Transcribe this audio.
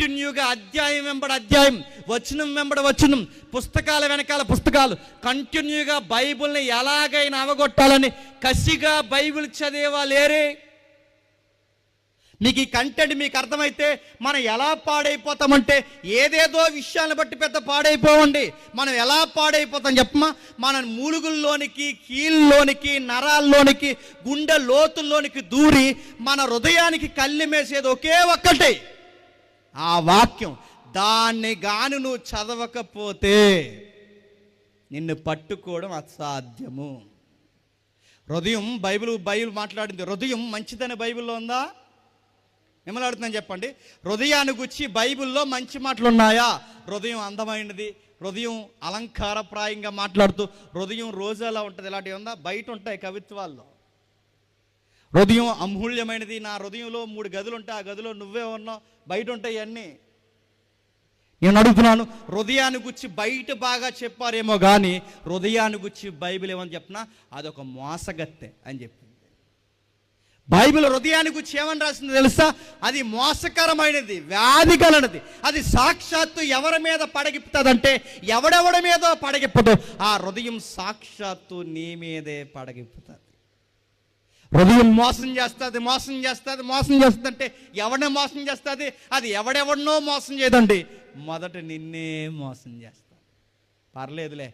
కంటిన్యూగా అధ్యాయం వెంబడి అధ్యాయం, వచనం వెంబడి వచనం, పుస్తకాల వెనకాల పుస్తకాలు, కంటిన్యూగా బైబిల్ని ఎలాగైనా అవగొట్టాలని కసిగా బైబిల్ చదివేవా లేరే? మీకు ఈ కంటెంట్ మీకు అర్థమైతే మనం ఎలా పాడైపోతామంటే, ఏదేదో విషయాన్ని బట్టి పెద్ద పాడైపోవండి. మనం ఎలా పాడైపోతాం చెప్పమా? మన మూలుగుల్లోనికి, కీళ్ళలోనికి, నరాల్లోనికి, గుండె లోతుల్లోనికి దూరి మన హృదయానికి కళ్ళెమేసేది ఒకే ఒక్కటే, ఆ వాక్యం. దాన్ని గాని నువ్వు చదవకపోతే నిన్ను పట్టుకోవడం అసాధ్యము. హృదయం బైబిల్ మాట్లాడింది. హృదయం మంచిదని బైబిల్లో ఉందా? మిమ్మల్ని అడుగుతున్నాను, చెప్పండి. హృదయాన్ని గురించి బైబిల్లో మంచి మాటలు ఉన్నాయా? హృదయం అందమైనది, హృదయం అలంకారప్రాయంగా మాట్లాడుతూ హృదయం రోజులా ఉంటుంది, ఇలాంటివి ఉందా? బయట ఉంటాయి కవిత్వాల్లో. హృదయం అమూల్యమైనది, నా హృదయంలో 3 గదులు ఉంటాయి, ఆ గదిలో నువ్వే ఉన్నావు, బయట ఉంటాయి అన్నీ. నేను అడుగుతున్నాను, హృదయాన్ని గురించి బయట బాగా చెప్పారేమో కానీ హృదయాన్ని గురించి బైబిల్ ఏమని చెప్పినా అదొక మోసగత్తె అని చెప్పి. బైబిల్ హృదయాన్ని గురించి ఏమని రాసిందో తెలుసా? అది మోసకరమైనది, వ్యాధి కలనది. అది సాక్షాత్తు ఎవరి మీద పడగిప్పుతుందంటే, ఎవడెవడి మీద పడగిప్పదు, ఆ హృదయం సాక్షాత్తు నీ మీదే పడగిప్పుతుంది. హృదయం మోసం చేస్తుంది, మోసం చేస్తుంది, మోసం చేస్తుంది. అంటే ఎవరిని మోసం చేస్తుంది? అది ఎవడెవడినో మోసం చేయదండి, మొదట నిన్నే మోసం చేస్తుంది. పర్లేదులే,